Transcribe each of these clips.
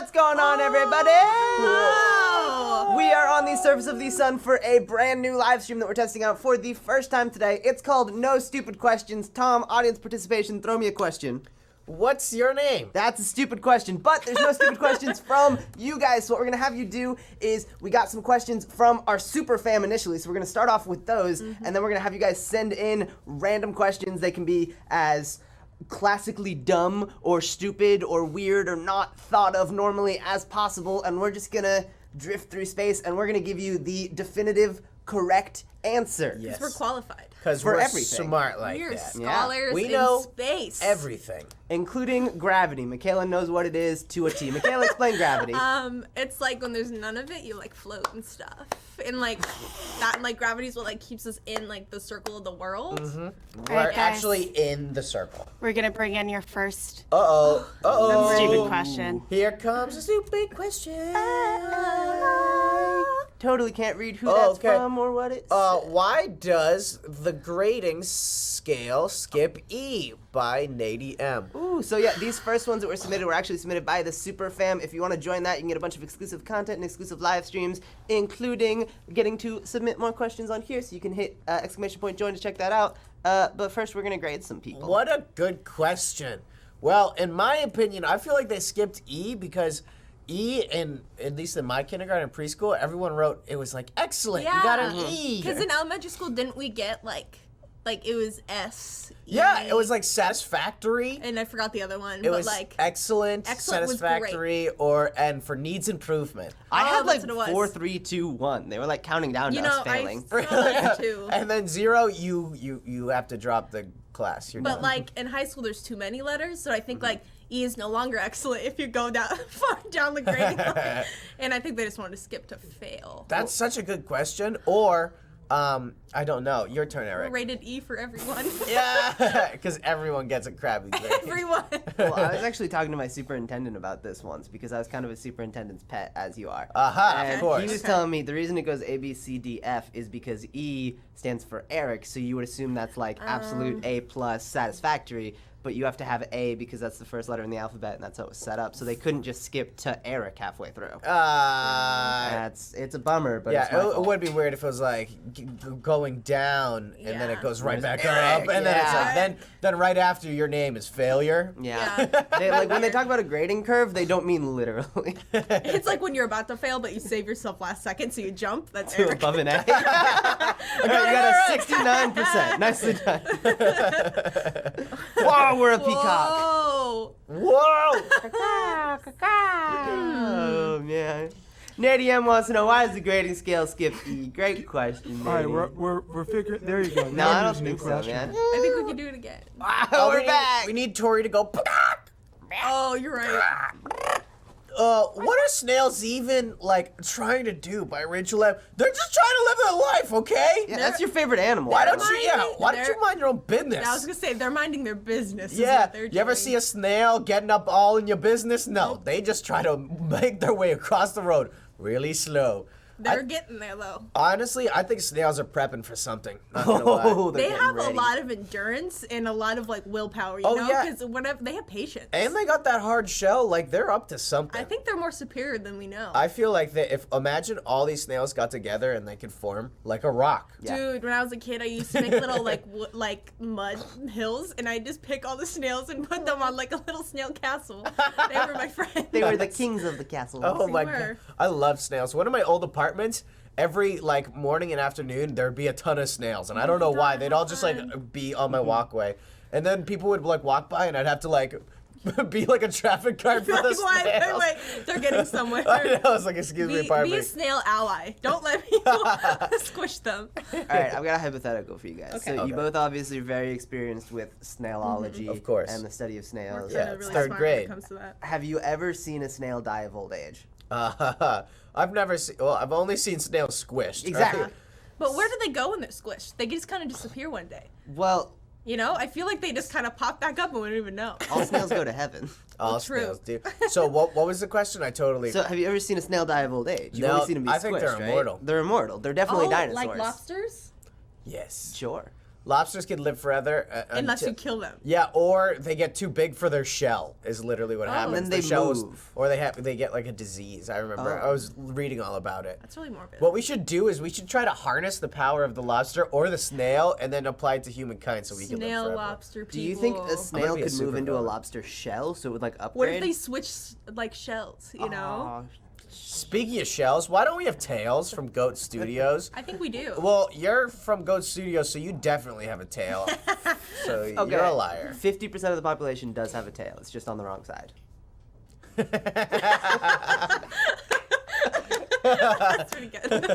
What's going on, everybody? Whoa. We are on the surface of the sun for a brand new live stream that we're testing out for the first time today. It's called No Stupid Questions. Tom, audience participation, throw me a question. What's your name? That's a stupid question, but there's no stupid questions from you guys. So what we're gonna have you do is we got some questions from our super fam initially. So we're gonna start off with those, and then we're gonna have you guys send in random questions. They can be as classically dumb or stupid or weird or not thought of normally as possible, and we're just gonna drift through space and we're gonna give you the definitive correct answer. Yes. We're qualified. Because For we're everything. smart like We're that. scholars We in know space. Everything. Including gravity. Mikaela knows what it is to a T. Mikaela, explain gravity. It's like when there's none of it, you like float and stuff. And like that, and like gravity's what like keeps us in like the circle of the world. We're Alright, guys. actually in the circle. We're gonna bring in your first Uh-oh. stupid question. Here comes a stupid question. Totally can't read who that's okay. from or what it's. Why does the grading scale skip E by Nady M? Ooh, so yeah, these first ones that were submitted were actually submitted by the Super Fam. If you want to join that, you can get a bunch of exclusive content and exclusive live streams, including getting to submit more questions on here, so you can hit exclamation point join to check that out. But first, we're going to grade some people. What a good question. Well, in my opinion, I feel like they skipped E because E, at least in my kindergarten and preschool, everyone wrote, it was like, excellent, you got an E. Because in elementary school, didn't we get like it was S? Yeah, it was like satisfactory. And I forgot the other one. It but was like excellent, excellent was satisfactory, and for needs improvement. I had like that's what it was. 4, 3, 2, 1. They were like counting down to us failing. I saw that too. And then 0, you have to drop the class. You're But done. like in high school, there's too many letters, so I think like E is no longer excellent if you go down far down the grading line. And I think they just wanted to skip to fail. That's such a good question. Or, I don't know. Your turn, Eric. Rated E for everyone. Yeah, because everyone gets a crappy grade. Everyone. Well, I was actually talking to my superintendent about this once because I was kind of a superintendent's pet, as you are. Aha, And of course. he was telling me the reason it goes A, B, C, D, F is because E stands for Eric, so you would assume that's like absolute A plus satisfactory, but you have to have A because that's the first letter in the alphabet and that's how it was set up, so they couldn't just skip to Eric halfway through. It's a bummer, but it's my Yeah, it fault. would be weird if it was like going down and then it Yeah. goes right back Eric, up, and then it's yeah. like then right after your name is failure. Yeah. They, like when they talk about a grading curve, they don't mean literally. It's like when you're about to fail, but you save yourself last second, so you jump. That's To Eric. above an A. Okay, you got a 69%. Nicely done. Wow, we're a peacock. Whoa. Whoa! Oh man. Nady M wants to know, why does the grading scale skip E? Great question, All right, Nady. we're figuring. There you go. No, Now I I'm don't using think new so, question. man. I think we can do it again. Oh, we're back. We need Tori to go. Oh, you're right. What are snails even like trying to do by Rachel M? They're just trying to live their life, okay? Yeah, that's your favorite animal. Why don't They're you? Yeah. minding Why don't you their- mind your own business? I was gonna say they're minding their business. is Yeah. what they're You ever doing. see a snail getting up all in your business? No. They just try to make their way across the road really slow. They're getting there though. Honestly, I think snails are prepping for something. Not gonna lie. Oh, They they're have getting ready. a lot of endurance and a lot of like willpower, you Oh, know, yeah. because whenever they have patience. And they got that hard shell. Like they're up to something. I think they're more superior than we know. I feel like if imagine all these snails got together and they could form like a rock. Yeah. Dude, when I was a kid, I used to make little like mud hills, and I just pick all the snails and put them on like a little snail castle. They were my friends. They were the kings of the castle. Oh my were. god, I love snails. One of my old apartments, every like morning and afternoon, there'd be a ton of snails, and I don't know why. They'd all just like be on my walkway, and then people would like walk by, and I'd have to like be like a traffic guard for Like, the why? They're snails. like they're getting somewhere. I know, I was like, excuse me, Be pardon a me. snail ally. Don't let people squish them. All right, I've got a hypothetical for you guys. Okay. So you Okay. both obviously are very experienced with snailology, Of course. and the study of snails. Yeah, We're it's really third smart grade. when it comes to that. Have you ever seen a snail die of old age? I've never seen. Well, I've only seen snails squished. Exactly. right? But where do they go when they're squished? They just kind of disappear one day. Well, You know, I feel like they just kind of pop back up and we don't even know. all snails go to heaven. All true. snails do. So what was the question? I totally. So have you ever seen a snail die of old age? You've No, only seen them be I think they're squished, right? immortal. They're immortal. They're definitely dinosaurs. like lobsters? yes. Sure. lobsters can live forever. Unless you kill them. Yeah, or they get too big for their shell. Is literally what happens. And then The they shell move. or they get like a disease. I remember. I was reading all about it. That's really morbid. What we should do is we should try to harness the power of the lobster or the snail and then apply it to humankind so we can live Snail, forever. lobster, people. Do you think a snail be a could move into a supervillain. lobster shell so it would like upgrade? What if they switch like shells? You know. Speaking of shells, why don't we have tails from Goat Studios? I think we do. Well, you're from Goat Studios, so you definitely have a tail. So Okay. you're a liar. 50% of the population does have a tail. It's just on the wrong side. That's pretty good. Talking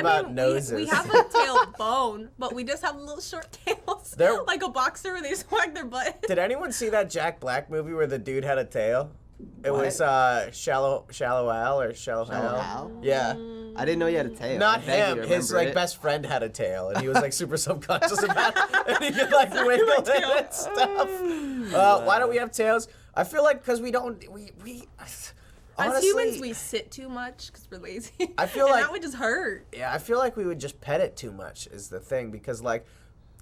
about I mean, noses. we have a tail bone, but we just have little short tails. They're- like a boxer where they just wag their butt. Did anyone see that Jack Black movie where the dude had a tail? It What? was Shallow Al or Shallow Hal. Hal? Yeah. I didn't know you had a tail. Not I vaguely him. His remember like it. best friend had a tail, and he was like super subconscious about it, and he could like wiggle it and stuff. Why don't we have tails? I feel like because we don't. We As honestly, humans, we sit too much because we're lazy. I feel and like- that would just hurt. Yeah, I feel like we would just pet it too much is the thing because like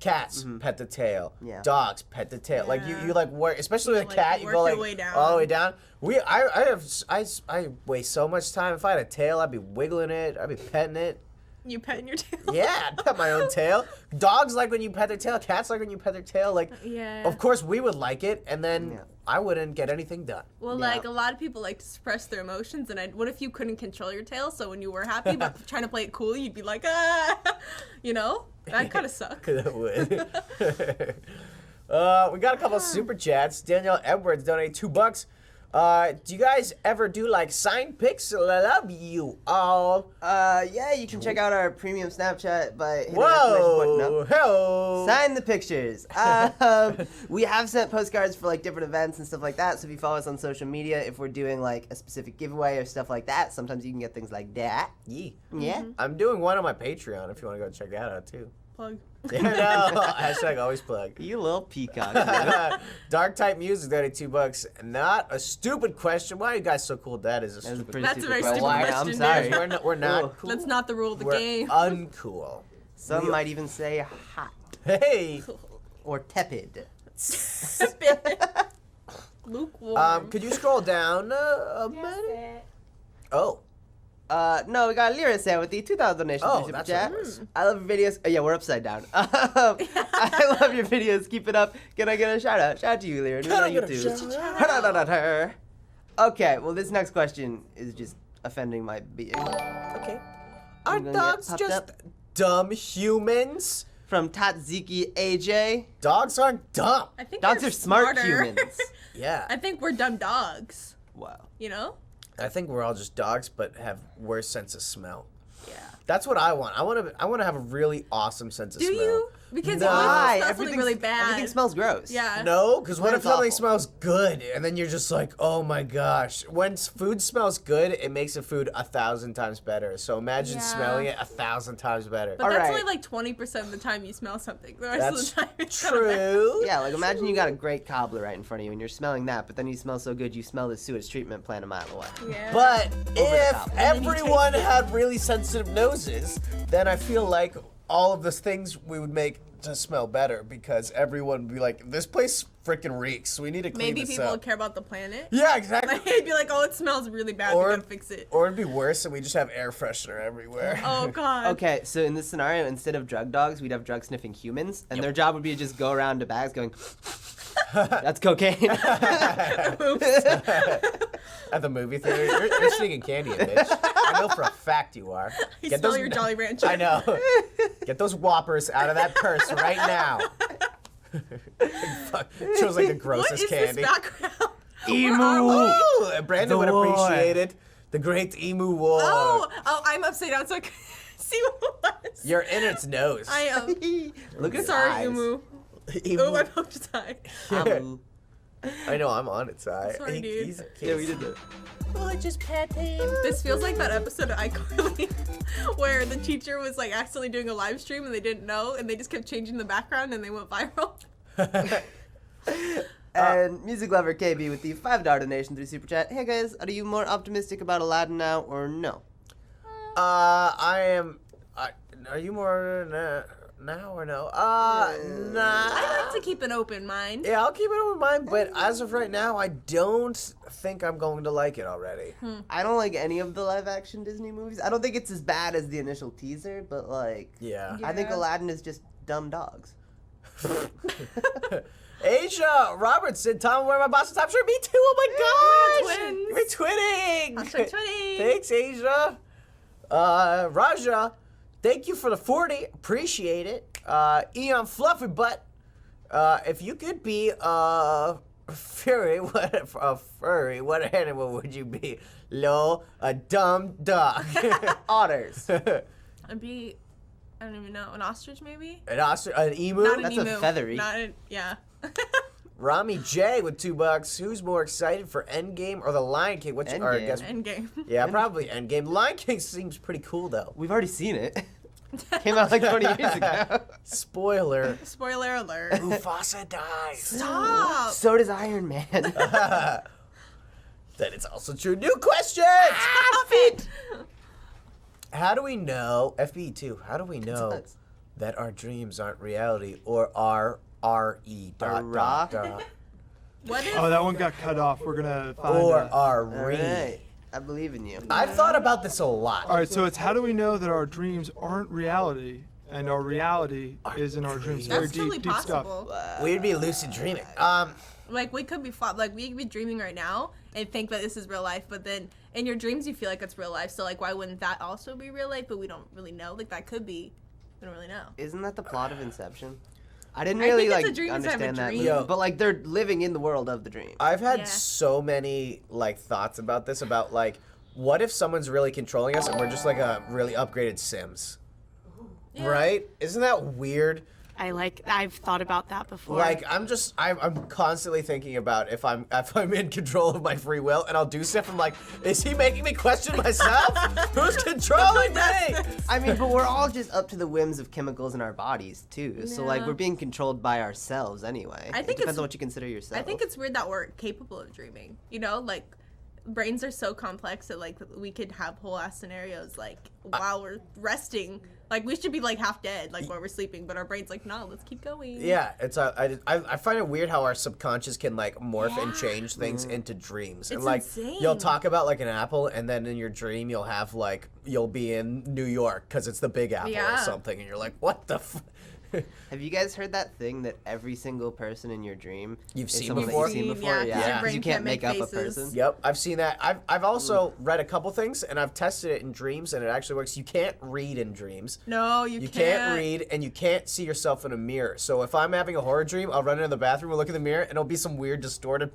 cats pet the tail, Yeah. dogs pet the tail. Like you Yeah. like work, especially with a like, cat, you work go your like way down. all the way down. I waste so much time. If I had a tail, I'd be wiggling it. I'd be petting it. You petting your tail. Yeah, I'd pet my own tail. Dogs like when you pet their tail. Cats like when you pet their tail. Like, Yeah. of course we would like it, and then Yeah. I wouldn't get anything done. Well, Yeah. like a lot of people like to suppress their emotions, and what if you couldn't control your tail? So when you were happy but trying to play it cool, you'd be like, ah, you know, that kind of suck. That would. We got a couple of super chats. Danielle Edwards donated $2. Do you guys ever do like signed pics? I love you all. Yeah, you can check out our premium Snapchat by hitting the exclamation button. Whoa! No. Hello. Sign the pictures. We have sent postcards for like different events and stuff like that. So if you follow us on social media, if we're doing like a specific giveaway or stuff like that, sometimes you can get things like that. Yeah. Yeah. I'm doing one on my Patreon if you want to go check that out too. Plug. Yeah, no. Hashtag always plug. You little peacock. Dark type music, $2. Not a stupid question. Why are you guys so cool? That is a That was a stupid pretty That's a stupid very question. stupid I'm question, sorry. dude. We're not Ooh. cool. That's not the rule of the We're game. uncool. Some We- might even say hot Hey. or tepid. Lukewarm. Could you scroll down a minute? Oh. No, we got Lyra Sam with the 2,000 donation Oh, through Super that's Chat. what it was. I love your videos. Oh, yeah, we're upside down. I love your videos. Keep it up. Can I get a shout out? Shout out to you, Lyra. Do it on Can I get a YouTube. shout out? Okay, well, this next question is just offending my being. Okay. Are I'm gonna get dogs popped just up. dumb humans? From Tatziki AJ. Dogs aren't dumb. I think Dogs they're are smart smarter. humans. Yeah. I think we're dumb dogs. Wow. You know? I think we're all just dogs, but have worse sense of smell. Yeah. That's what I want. I want to have a really awesome sense of Do smell. you? Because No. what if it Why? smells something really bad? Everything smells gross. Yeah. No, because what if Mine's something awful. smells good and then you're just like, oh my gosh. When food smells good, it makes the food 1,000 times better. So imagine Yeah. smelling it 1,000 times better. But that's Alright. only like 20% of the time you smell something. The rest That's of the time it's kinda bad. true. Yeah, like imagine you got a great cobbler right in front of you and you're smelling that, but then you smell so good you smell the sewage treatment plant a mile away. Yeah. But the if top. And then you everyone taste it. had really sensitive noses, then I feel like all of the things we would make to smell better because everyone would be like, this place freaking reeks. We need to clean Maybe this people up. would care about the planet. Yeah, exactly. Like, they'd be like, oh, it smells really bad. Or- We gotta fix it. Or it'd be worse and we just have air freshener everywhere. Oh, God. Okay, so in this scenario, instead of drug dogs, we'd have drug sniffing humans, and their job would be to just go around to bags going, that's cocaine. Oops. At the movie theater, you're sneaking candy, bitch. I know for a fact you are. You smell your Jolly Rancher. I know. Get those Whoppers out of that purse right now. Fuck. Shows like the What grossest is candy. this background? Emu. Ooh, Brandon would The war. appreciate it. The Great Emu War. Oh, I'm upside down so I can see what it was. You're in its nose. I am. Look at his Sorry, eyes. Umu. Emu. Oh, I poked its eye. Amu. I know, I'm on its eye. Sorry, dude. He's a kid. Yeah, we did that. Oh, just pet him. This feels like that episode of iCarly where the teacher was like accidentally doing a live stream and they didn't know and they just kept changing the background and they went viral. And Music Lover KB with the $5 donation through Super Chat. Hey guys, are you more optimistic about Aladdin now or no? I am Are you more now or no? Nah. I like to keep an open mind. Yeah, I'll keep it in mind, but as of right now, I don't think I'm going to like it already. I don't like any of the live action Disney movies. I don't think it's as bad as the initial teaser, but like, Yeah. I think Yeah. Aladdin is just dumb dogs. Asia Robertson, Tom, wearing my Boston top shirt. Me too. Oh my gosh. twins. We're twinning. Hashtag twinning. Thanks, Asia. Raja, thank you for the 40. Appreciate it. Eon Fluffy Butt, if you could be a furry, what animal would you be? Lol, a dumb dog. Otters. I'd be, I don't even know, an ostrich maybe? An emu? Not an That's a emu. feathery. Not an, yeah. Rami J with $2. Who's more excited for Endgame or The Lion King? Or I Endgame. guess, Endgame. yeah, probably Endgame. Lion King seems pretty cool though. We've already seen it. Came out like 20 years ago. Spoiler: Spoiler alert. Mufasa dies. Stop. So does Iron Man. That is also true. New question. Stop it. How do we know, FBE2, how do we know nuts. that our dreams aren't reality or are RE dot Ra? dot dot What if? Oh, that one got cut off. We're gonna find. or All are All re? right. I believe in you. I've thought about this a lot. right, so it's how do we know that our dreams aren't reality and our reality is in our dreams? Very That's deep, totally deep stuff. possible. We'd be lucid dreaming. Like we could be like we could be dreaming right now and think that this is real life, but then in your dreams you feel like it's real life. So like why wouldn't that also be real life? But we don't really know. Like that could be. We don't really know. Isn't that the plot of Inception? I didn't I really think it's like a dream inside of a understand that dream. movie, Yo. but like they're living in the world of the dream. I've had Yeah. so many like thoughts about this. About like, what if someone's really controlling us and we're just like a really upgraded Sims? Yeah. Right? Isn't that weird? I've thought about that before. Like I'm constantly thinking about if I'm in control of my free will and I'll do stuff. I'm like, is he making me question myself? Who's controlling me? I mean, but we're all just up to the whims of chemicals in our bodies too. So like Yeah. we're being controlled by ourselves anyway. I think it depends it's- on what you consider yourself. I think it's weird that we're capable of dreaming. You know, like brains are so complex that like we could have whole ass scenarios like while we're resting. Like we should be like half dead, like while we're sleeping, but our brain's like, no, let's keep going. Yeah, it's I find it weird how our subconscious can like morph and Yeah. change things into dreams. And It's like insane. you'll talk about like an apple, and then in your dream you'll have like you'll be in New York because it's the Big Apple or Yeah. something, and you're like, what the. Have you guys heard that thing that every single person in your dream You've is seen someone before? that you've seen before? Yeah, 'cause your 'cause brain you can't can't make make up a faces. person. Yep, I've seen that. I've also read a couple things, and I've tested it in dreams, and it actually works. You can't read in dreams. No, You can't read, and you can't see yourself in a mirror. So if I'm having a horror dream, I'll run into the bathroom and look in the mirror, and it'll be some weird distorted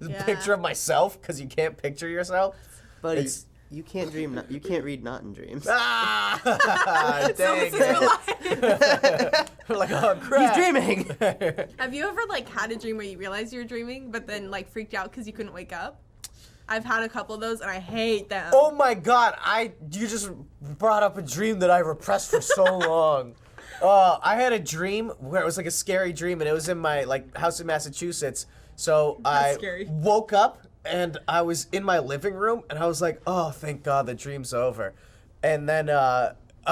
Yeah. picture of myself because you can't picture yourself. But It's- you can't dream. You can't read not in dreams. Ah, So dang this is real it. life. We're like, oh He's crap. dreaming. Have you ever like had a dream where you realized you were dreaming, but then like freaked out because you couldn't wake up? I've had a couple of those, and I hate them. Oh my god, you just brought up a dream that I repressed for so long. I had a dream where it was like a scary dream, and it was in my like house in Massachusetts. So I scary. woke up and I was in my living room, and I was like, oh, thank God the dream's over. And then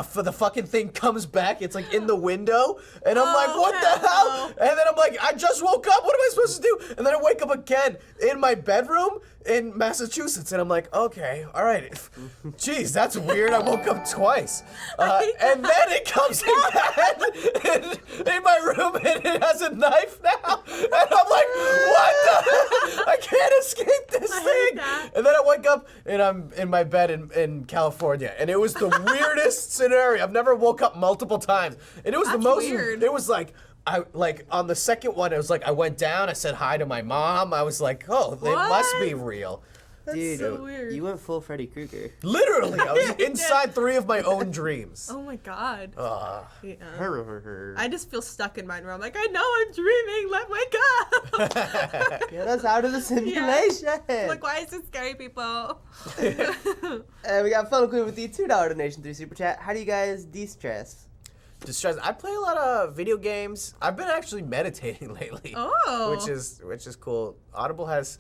for the fucking thing comes back, it's like in the window, and I'm like, what the hell? no. And then I'm like, I just woke up, what am I supposed to do? And then I wake up again in my bedroom in Massachusetts, and I'm like, okay, all right. Jeez, that's weird, I woke up twice. And then it comes in my room, and it has a knife now, and I'm like, what the? I can't escape this I hate thing. that. And then I wake up, and I'm in my bed in California, and it was the weirdest scenario. I've never woke up multiple times, and it was the That's most. weird. It was like on the second one, it was like I went down, I said hi to my mom. I was like, oh, it must be real. That's Dude, so weird. you went full Freddy Krueger. Literally, I was inside 3 of my own dreams. Oh my god. Yeah. Yeah, I just feel stuck in mine where I'm like, I know I'm dreaming. Let wake up. Get us out of the simulation. Like, why is it scary, people? And we got Funnel Queen with the $2 donation through Super Chat. How do you guys de-stress? Distress. I play a lot of video games. I've been actually meditating lately. Oh. Which is cool. Audible has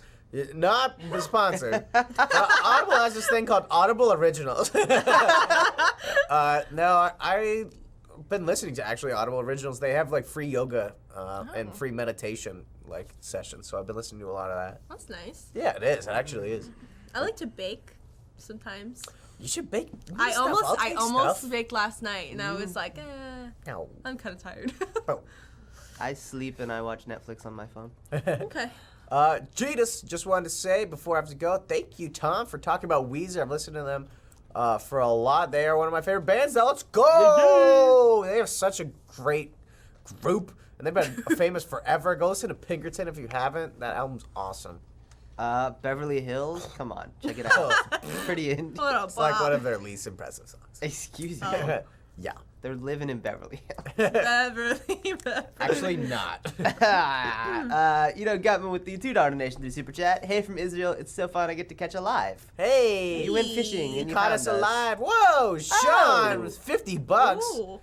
Not sponsored. Audible has this thing called Audible Originals. No, I've been listening to actually Audible Originals. They have like free yoga and free meditation like sessions. So I've been listening to a lot of that. That's nice. Yeah, it is. It actually is. I like to bake sometimes. You should bake. I almost stuff. baked last night, and I was like, Ow. I'm kind of tired. Oh. I sleep and I watch Netflix on my phone. Okay. Jetus, just wanted to say before I have to go, thank you, Tom, for talking about Weezer. I've listened to them for a lot. They are one of my favorite bands. Now let's go! They have such a great group, and they've been famous forever. Go listen to Pinkerton if you haven't. That album's awesome. Beverly Hills, come on, check it out. Pretty indie. What up, It's like Bob? one of their least impressive songs. Excuse you. Yeah. They're living in Beverly Hills. Beverly. Actually not. Gutman with the $2 donation through Super Chat. Hey from Israel, it's so fun I get to catch a live. Hey! You went fishing and you caught found us alive. Whoa, Sean Oh. with $50. Ooh.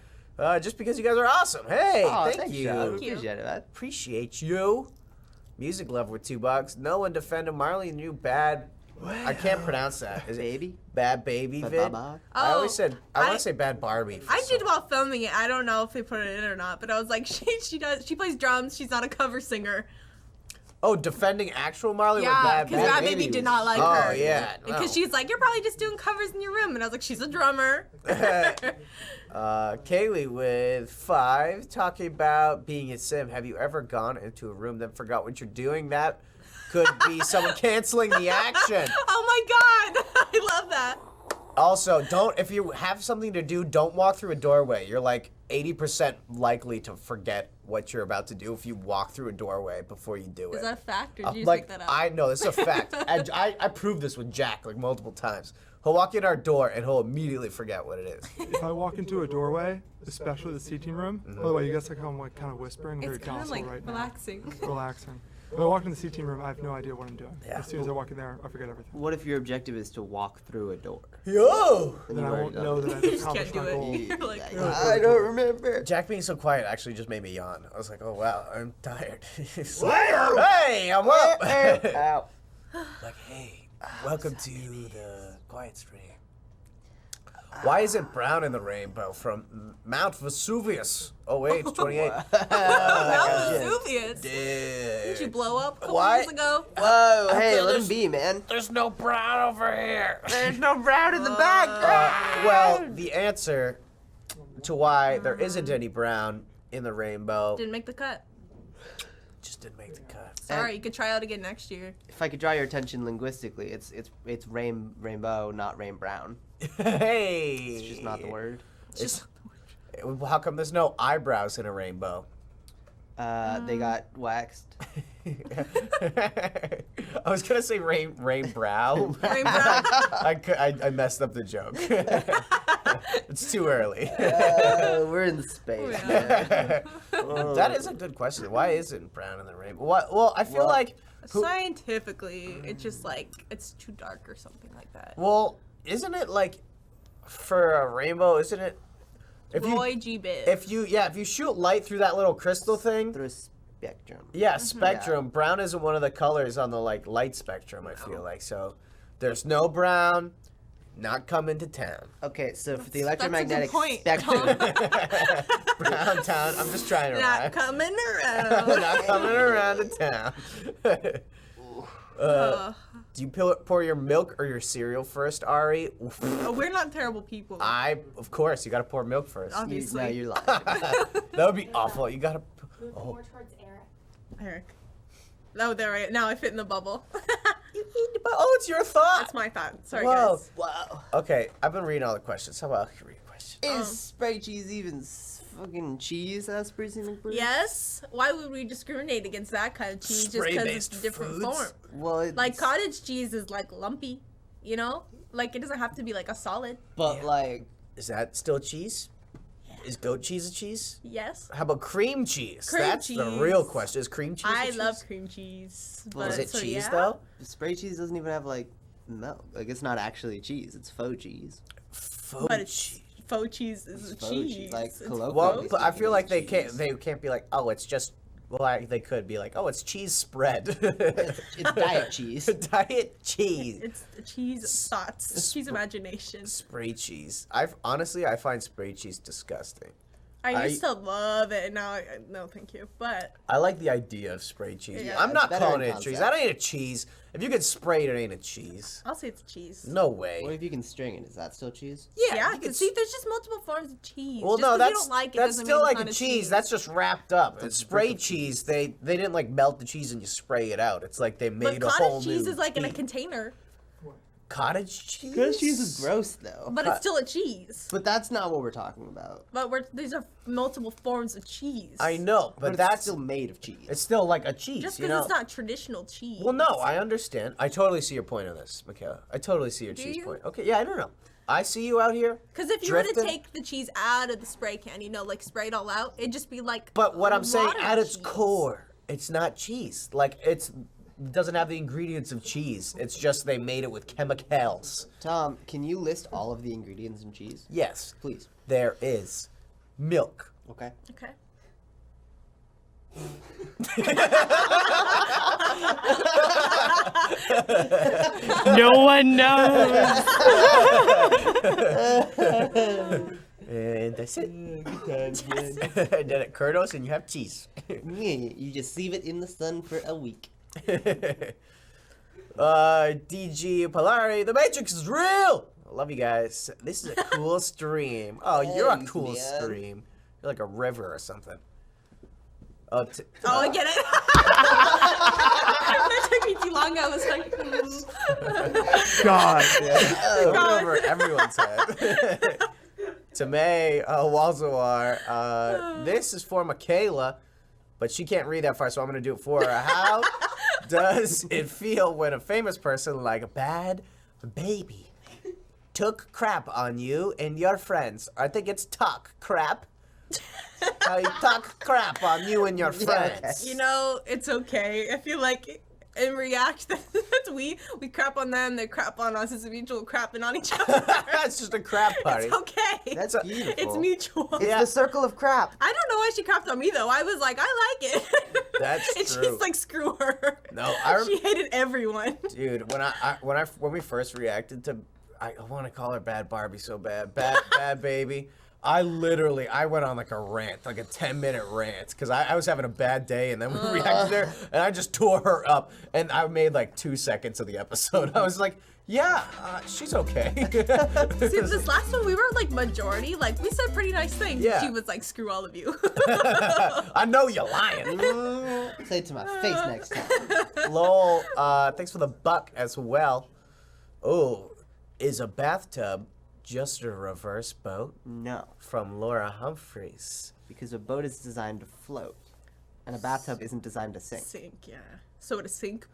Just because you guys are awesome. Hey, Oh, thank you. Sean. Thank you. Appreciate it, man. Appreciate you. Music lover with $2. No one defended Marley New Bad. I can't pronounce that. Is it Baby? Bad Baby vid? Ba-ba-ba. I always said I want I- to say Bad Barbie. I did while filming it. I don't know if they put it in or not, but I was like, she plays drums. She's not a cover singer. Oh, defending actual Marley or Yeah, Bad because Baby? Bad Baby did not like Oh her. yeah. Because no. she's like, you're probably just doing covers in your room, and I was like, she's a drummer. Kaylee with 5 talking about being a sim. Have you ever gone into a room then forgot what you're doing? That could be someone canceling the action. Oh my god, I love that. Also, if you have something to do, don't walk through a doorway. You're like 80% likely to forget what you're about to do if you walk through a doorway before you do it. Is that a fact, or did you just Like, make that up? I know, this is a fact. I proved this with Jack like multiple times. He'll walk in our door and he'll immediately forget what it is. If I walk into a doorway, especially the seating room, by the way, you guys like how I'm like kind of whispering, very It's kind of docile like right relaxing. now. Relaxing. When I walk in the seating room, I have no idea what I'm doing. Yeah. As soon as I walk in there, I forget everything. What if your objective is to walk through a door? Yo! Then I already won't done know it. that I've You just accomplished can't my do goal. it. You're like, I don't remember. Jack being so quiet actually just made me yawn. I was like, oh wow, I'm tired. He's like, Wow. hey, I'm up. Ow. Like, hey, welcome to the quiet stream. Why is it brown in the rainbow from Mount Vesuvius? Oh wait, 28. Mount Vesuvius. Did you Dude. blow up a couple What? years ago? Whoa, hey, feel let him this- be, man. There's no brown over here. There's no brown in the back. Well, the answer to why there isn't any brown in the rainbow Didn't make the cut. just didn't make the cut. Sorry, you could try out again next year. If I could draw your attention linguistically, it's rainbow, not rain brown. Hey. It's just not the word. It's, how come there's no eyebrows in a rainbow? They got waxed. I was gonna say rain brow. Rain brown. I messed up the joke. It's too early. We're in space. Yeah. man. That is a good question. Why isn't brown in the rainbow? Well, I feel Well- like. Scientifically, it's just like it's too dark or something like that. Well, isn't it like for a rainbow? Isn't it? Roy G. Biv. If you shoot light through that little crystal thing. Through a spectrum. Yeah, spectrum. Brown isn't one of the colors on the like light spectrum. I feel like so. There's no brown. Not coming to town. Okay, so for the That's a good electromagnetic point, spectrum, Brown town. I'm just trying to rhyme. Not coming around. Not coming around to town. Do you pour your milk or your cereal first, Ari? Oof. Oh, we're not terrible people. Of course, you gotta pour milk first. Obviously. no, you're lying. That would be awful. You gotta. Move Oh. more towards Eric. Eric. Oh, there. Right now, I fit in the bubble. Oh, it's your thought. That's my thought. Sorry, Whoa. guys. Wow. Okay, I've been reading all the questions. How about I read a question? Is spray cheese even fucking cheese? That's pretty simple. Yes. Why would we discriminate against that kind of cheese just because it's Spray-based a different foods? form? Well, it's, Like cottage cheese is like lumpy, you know? Like it doesn't have to be like a solid. but Yeah. like, Is that still cheese? Is goat cheese a cheese? Yes. How about cream cheese? Cream That's the cheese. real question. Is cream cheese? a I cheese? love cream cheese. Well, But, Is it so, cheese yeah. though? spray cheese doesn't even have like milk. Like, it's not actually cheese. It's faux cheese. Faux But it's cheese. faux cheese is a Faux cheese. cheese, like It's colloquial. Well, faux but I cheese feel like is they cheese. can't be like, oh, it's just Well, they could be like, oh, it's cheese spread. It's diet cheese. Diet cheese. It's cheese thoughts, cheese imagination. Spray cheese. I find spray cheese disgusting. I used to love it, and now no, thank you. But I like the idea of spray cheese. Yeah. I'm not Better calling in it a cheese. concept. That ain't a cheese. If you get sprayed, it ain't a cheese. I'll say it's cheese. No What way. if you can string it? Is that still cheese? Yeah, you could because see, there's just multiple forms of cheese. Well, Just no, 'cause that's you don't like it that's doesn't still mean like it's a not cheese. That's just wrapped up. It's spray cheese. They didn't like melt the cheese and you spray it out. It's like they made But a whole cottage cheese new is like in a cheese. container, Cottage cheese. Cottage cheese is gross though. but it's still a cheese. But that's not what we're talking about. But these are multiple forms of cheese. I know, but But that's it's still made of cheese. it's still like a cheese. Just you because know? it's not traditional cheese. Well, no, I understand. I totally see your point on this, Mikaela. I totally see your cheese you? point. Okay, yeah, I don't know. I see you out here. Because if you were to drifting. take the cheese out of the spray can, like spray it all out, it'd just be like. But what a I'm saying, lot of at its cheese. core, it's not cheese. Like it doesn't have the ingredients of cheese. It's just they made it with chemicals. Tom, can you list all of the ingredients in cheese? Yes, Please. there is milk. Okay. Okay. No one knows. And that's it. and then it curdles and you have cheese. You just leave it in the sun for a week. DG Polari, the Matrix is real! I love you guys. This is a cool stream. Oh, you're a Thanks, cool man. stream. You're like a river or something. Oh, Oh, I get it. That took me too long. I was like, God. Going over everyone's head. Tamay Walzawar, this is for Mikaela, but she can't read that far, so I'm going to do it for her. How does it feel when a famous person like a Bad Baby took crap on you and your friends? I think it's talk crap. How you talk crap on you and your friends. it's okay. I feel like in React, that's we crap on them, they crap on us. It's a mutual crapping on each other. It's just a crap party. It's okay. That's beautiful. It's mutual. It's the circle of crap. I don't know why she crapped on me though. I was like, I like it. That's and true. she's like, screw her. No, she hated everyone. Dude, when we first reacted to, I want to call her Bad Barbie so bad, Bad Baby. I went on like a rant, like a 10-minute rant, because I was having a bad day, and then we reacted there, and I just tore her up, and I made like 2 seconds of the episode. I was like, yeah, she's okay. See, this last one we were like majority, like we said pretty nice things. Yeah. She was like, screw all of you. I know you're lying. Say it to my face next time. Lol, thanks for the buck as well. Oh, is a bathtub just a reverse boat? No, From Laura Humphreys. because a boat is designed to float, and a bathtub isn't designed to sink. Sink, yeah. So to sink.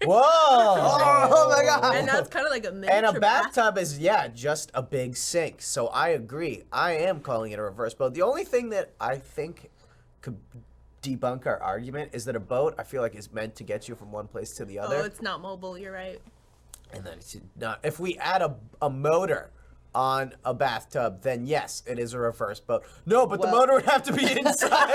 Whoa! Oh my God! And that's kind of like a miniature And a bathtub is, just a big sink. So I agree. I am calling it a reverse boat. The only thing that I think could debunk our argument is that a boat, I feel like, is meant to get you from one place to the Oh, other. it's not mobile. You're right. And then it's not. If we add a motor on a bathtub, then yes, it is a reverse boat. No, but the Well- motor would have to be inside.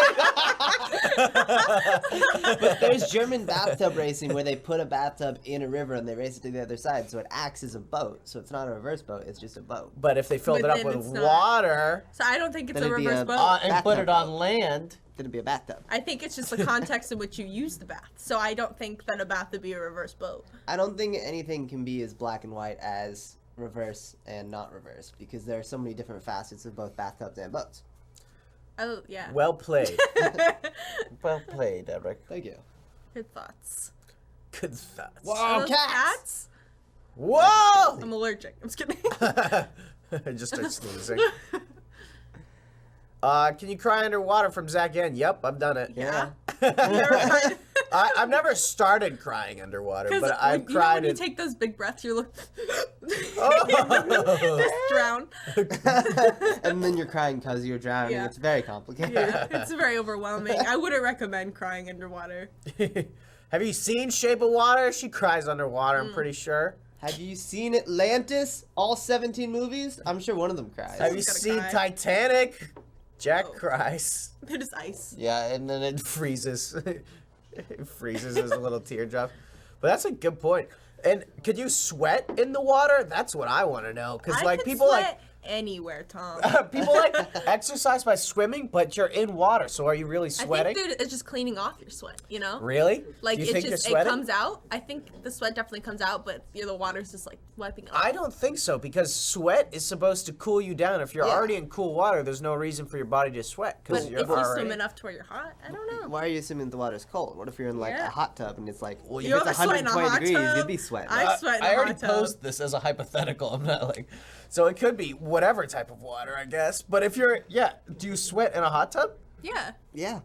But there's German bathtub racing where they put a bathtub in a river and they race it to the other side, so it acts as a boat. So it's not a reverse boat; it's just a boat. But if they filled But it up then with it's not. water So I don't think it's Then a it'd be reverse a- boat. and put Bathtub it on boat. land, Then it'd be a bathtub. I think it's just the context in which you use the bath. So I don't think that a bath would be a reverse boat. I don't think anything can be as black and white as reverse and not reverse, because there are so many different facets of both bathtubs and boats. Oh, yeah. well played. Well played, Eric. Thank you. Good thoughts. Good thoughts. Whoa, Those cats! Whoa! I'm allergic. I'm just kidding. Just start sneezing. Can you cry underwater from Zach N? Yep, I've done it. Yeah. I've never started crying underwater, Because but I've you know cried when you in... take those big breaths, you're like, Oh. just drown. And then you're crying because you're drowning. Yeah. It's very complicated. Yeah, it's very overwhelming. I wouldn't recommend crying underwater. Have you seen Shape of Water? She cries underwater, I'm pretty sure. Have you seen Atlantis? All 17 movies? I'm sure one of them cries. Have you gotta seen cry. Titanic? Jack cries. There's ice. Yeah, and then it Freezes. It freezes as a little teardrop. But that's a good point. And could you sweat in the water? That's what I want to know. Because I like could people sweat like anywhere, Tom. people like exercise by swimming, but you're in water. So are you really I sweating? think it's just cleaning off your sweat, you know? Really? Like Do you it think just you're it sweating? comes out. I think the sweat definitely comes out, but the water's just like wiping off. I don't think so because sweat is supposed to cool you down. If you're Yeah. already in cool water, there's no reason for your body to sweat But because if you're you already. swim enough to where you're hot, I don't know. Why are you assuming the water's cold? What if you're in like Yeah. a hot tub and it's like, well, if You it's ever sweat in a 120 hot degrees, tub? you'd be sweating. I sweat in a I already hot tub. posed this as a hypothetical. I'm not like, so it could be whatever type of water, I guess. But if you're, do you sweat in a hot tub? Yeah, Yeah,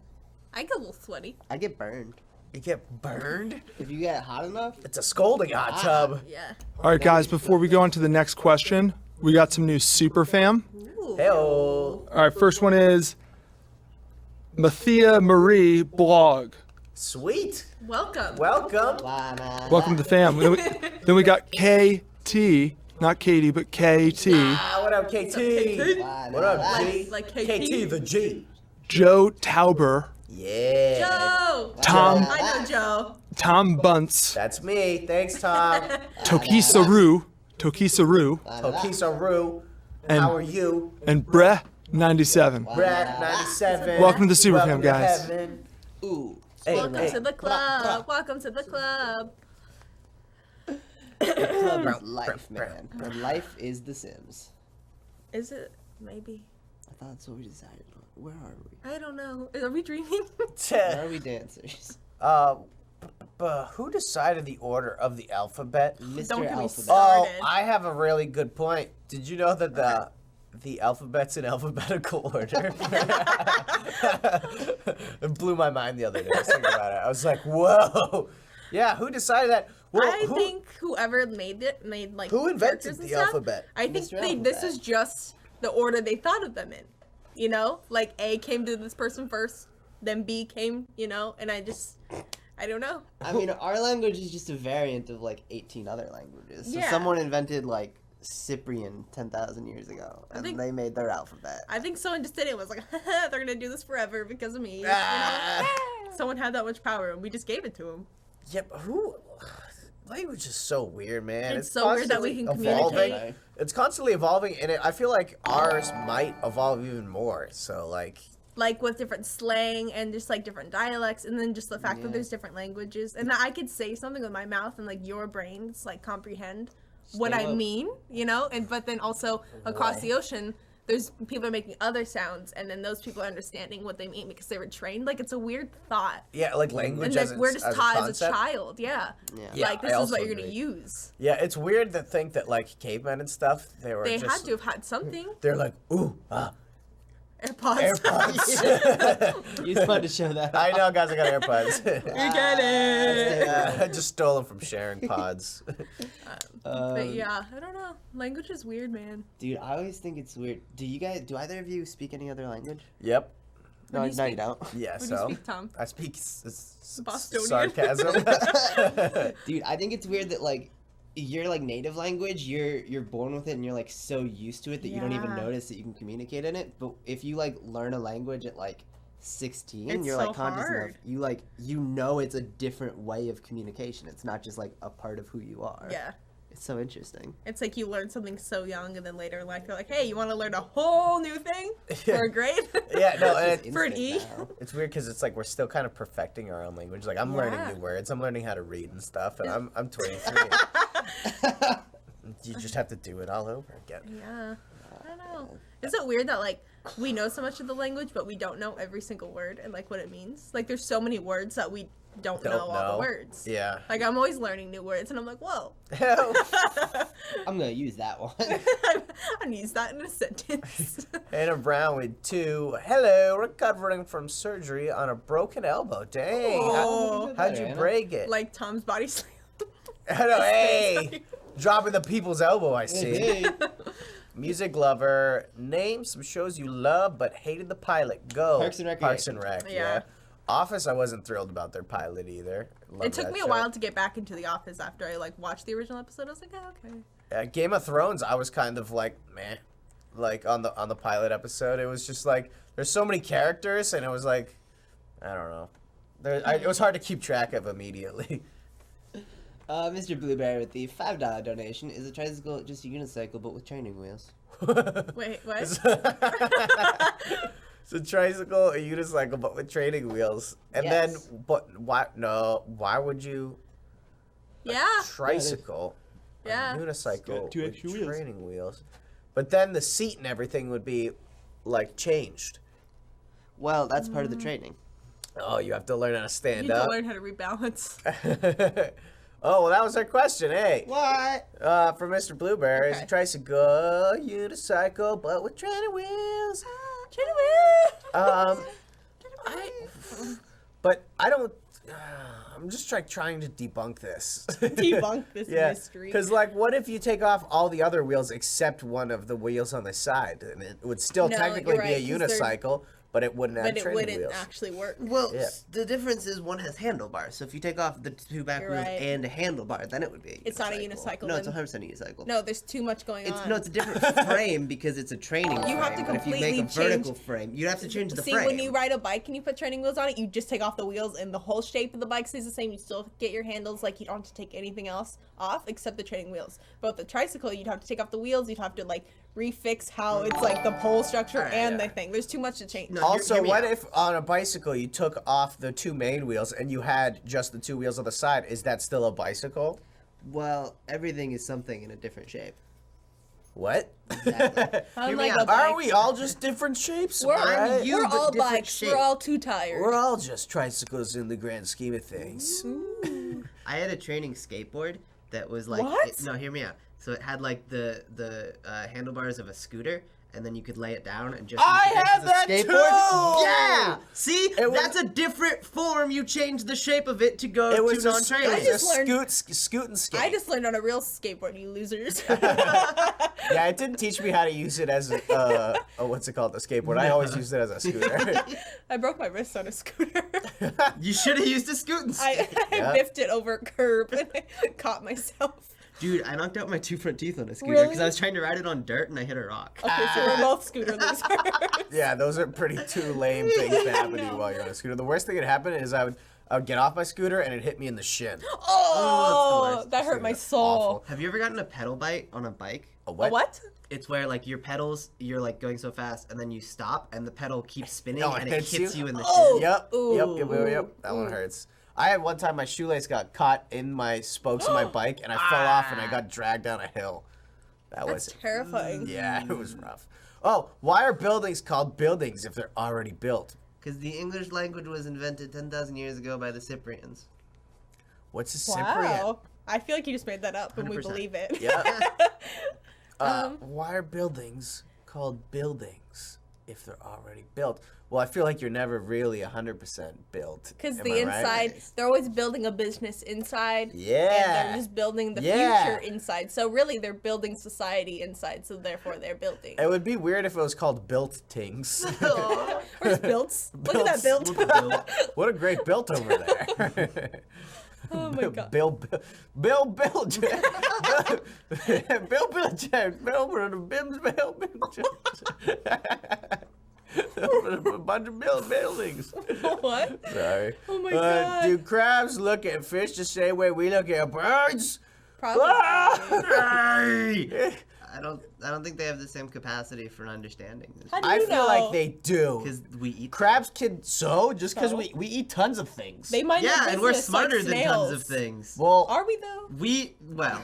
I get a little sweaty. I get burned. You get burned. If you get hot enough, It's a scolding hot tub. Yeah. All right, guys, before we go on to the next question, we got some new super fam. Ooh. Hey-oh. All right, first one is Mathia Marie Blog. Sweet. Welcome. Welcome. Welcome to the fam. Then we got KT, not Katie, but KT. Ah, what up, KT? What up, G? Like KT the G. Joe Tauber, Yeah. Joe. Tom I know Joe. Tom Bunce, That's me. Thanks, Tom. Tokisaru, Tokisaru. And- How are you? and Breh 97. Brett 97. Welcome to the Super Welcome Fam, to guys. heaven. ooh, Hey, Welcome hey. to the club. Welcome to the club. it's about life, man. And life is The Sims. Is it? Maybe. I thought that's what we decided on. Where are we? I don't know. Are we dreaming? Where are we dancers? Who decided the order of the alphabet? Mr. Don't get me Alphabet. Oh, started. I have a really good point. Did you know that the alphabet's in alphabetical order? It blew my mind the other day. I was thinking about it. I was like, whoa. Yeah, who decided that? Well, I think whoever made like Who invented characters and the stuff, alphabet? I think Mr. this Alphabet. is just the order they thought of them in. You know, like A came to this person first, then B came. You know, and I don't know. I mean, our language is just a variant of like 18 other languages. So Yeah. someone invented like Cyprian 10,000 years ago, and think- they made their alphabet. I think someone just did it and was like, they're gonna do this forever because of me. Ah. You know? Someone had that much power and we just gave it to them. Yeah, but who? Language is so weird, man. It's so weird that we can constantly evolving. communicate. It's constantly evolving, and I feel like ours might evolve even more. So, Like with different slang and just like different dialects, and then just the fact Yeah. that there's different languages, and that I could say something with my mouth and like your brains like comprehend what Stay I woke. mean, you know, and but then also across the ocean, there's people are making other sounds, and then those people are understanding what they mean because they were trained. Like it's a weird thought, yeah, like language and as like we're just taught as a concept. child, yeah. Yeah, Like I this is also what you're gonna agree. use. Yeah, it's weird to think that like cavemen and stuff, they were They just, had to have had something. They're like, ooh, AirPods. AirPods. You just wanted to show that. I know, guys, I got AirPods. We get it. Yeah, I just stole them from Sharing Pods. But yeah, I don't know. Language is weird, man. Dude, I always think it's weird. Do either of you speak any other language? Yep. No, do you you speak? don't. Yeah, What do so you speak, Tom? I speak Bostonian. sarcasm. Dude, I think it's weird that like your like native language, you're born with it and you're like so used to it that you don't even Yeah. notice that you can communicate in it. But if you like learn a language at like 16, It's you're so like conscious hard. enough. You know it's a different way of communication. It's not just like a part of who you are. Yeah. It's so interesting. It's like you learn something so young, and then later in life you're like, hey, you want to learn a whole new thing for a grade? Yeah, no, It's and For an instant E? now. it's weird because it's like we're still kind of perfecting our own language. Like I'm learning Yeah. new words. I'm learning how to read and stuff, and I'm 23. You just have to do it all over again. Yeah. I don't know. Is it weird that like we know so much of the language, but we don't know every single word and like what it means? Like there's so many words that we don't know all the words. Yeah. Like I'm always learning new words, and I'm like, whoa. I'm gonna use that one. I'm gonna use that in a sentence. Anna Brown with 2. Hello, recovering from surgery on a broken elbow. Dang. Oh. How'd you Anna. break it? Like Tom's body slam. Hello, hey. Dropping the people's elbow, I see. Hey. Music lover, name some shows you love but hated the pilot. Go. Parks and Recreation. Parks and Rec, yeah. Yeah. Office, I wasn't thrilled about their pilot either. Loved It took that me a show. while to get back into The Office after I like watched the original episode. I was like, oh, okay. Game of Thrones, I was kind of like, meh. Like on the pilot episode, it was just like there's so many characters, and it was like, I don't know. It was hard to keep track of immediately. Mr. Blueberry with the $5 donation. Is a tricycle just a unicycle but with training wheels? Wait, what? It's a tricycle, a unicycle, but with training wheels. And then, Yes. but why? No, why would you? Yeah. Tricycle, Yeah. a unicycle got two with extra wheels. training wheels. But then the seat and everything would be like changed. Well, that's part of the training. Oh, you have to learn how to You stand need to up. learn how to rebalance. Oh, well, that was our question. Hey. What? For Mr. Blueberry, it's a Okay. tricycle, unicycle, but with training wheels. But I don't. I'm just trying to debunk this. Debunk this mystery. Because, like, what if you take off all the other wheels except one of the wheels on the side? And it would still No, technically you're be a right, 'cause they're- unicycle, but it wouldn't have But it training wouldn't wheels. actually work. Well, Yeah. the difference is one has handlebars. So if you take off the two back You're wheels right. and a handlebar, then it would be a unicycle. It's not a unicycle, No, it's then. 100% a unicycle. No, there's too much going It's on. no, it's a different frame because it's a training frame. You have to but if you make a completely vertical change- frame, you'd have to change the See, frame. when you ride a bike and you put training wheels on it, you just take off the wheels and the whole shape of the bike stays the same. You still get your handles, like you don't have to take anything else off except the training wheels. But with the tricycle, you'd have to take off the wheels. You'd have to like refix how it's like the pole structure and the thing. There's too much to change. No, Also, hear me what out. if on a bicycle you took off the two main wheels and you had just the two wheels on the side? Is that still a bicycle? Well, everything is something in a different shape. What? Exactly. I'm Hear me like out. a bike. Aren't we all just different shapes? We're, right? you, we're but all different bikes. shape. We're all too tired. We're all just tricycles in the grand scheme of things. I had a training skateboard that was like What? no, hear me out. So it had like the handlebars of a scooter, and then you could lay it down and just. I use it had as a that skateboard. too! Yeah. See, It was- that's a different form. You change the shape of it to go It was to a, non-training. I just learned- scoot and skate. I just learned on a real skateboard, you losers. Yeah, it didn't teach me how to use it as what's it called, a skateboard. I always used it as a scooter. I broke my wrist on a scooter. You should have used a scoot and skate. I Yeah. biffed it over a curb and I caught myself. Dude, I knocked out my two front teeth on a scooter because Really? I was trying to ride it on dirt and I hit a rock. Okay, so we're both scooter losers. Yeah, those are pretty two lame things to happen to you while you're on a scooter. The worst thing that happened is I would get off my scooter and it hit me in the shin. Oh, worst. that hurt my That's soul. awful. Have you ever gotten a pedal bite on a bike? A A what? what? It's where like your pedals, you're like going so fast and then you stop and the pedal keeps spinning Oh, it and it hits hits you? you in the Oh. shin. Yep. That one hurts. I had one time my shoelace got caught in my spokes of my bike and I fell off and I got dragged down a hill. That That's was terrifying. yeah, it was rough. Oh, why are buildings called buildings if they're already built? Because the English language was invented 10,000 years ago by the Cyprians. What's a Cyprian? Wow. I feel like you just made that up and we 100%. believe it. Yeah. Why are buildings called buildings if they're already built? Well, I feel like you're never really 100% built. Because Am the I right? inside, they're always building a business inside. And Yeah. they're just building the Yeah. future inside. So really, they're building society inside. So therefore, they're building. It would be weird if it was called built tings. Where's builts? Look at that built. What a great built over there. Oh my god. Bill Bill a bunch of buildings. What? Sorry. Oh my god. Do crabs look at fish the same way we look at birds? Probably. I don't think they have the same capacity for understanding this. How do I you feel know? like they do. Because we eat Crabs can just because So? we eat tons of things. They mind their Yeah, and we're business smarter like than snails. tons of things. Well, Are we though?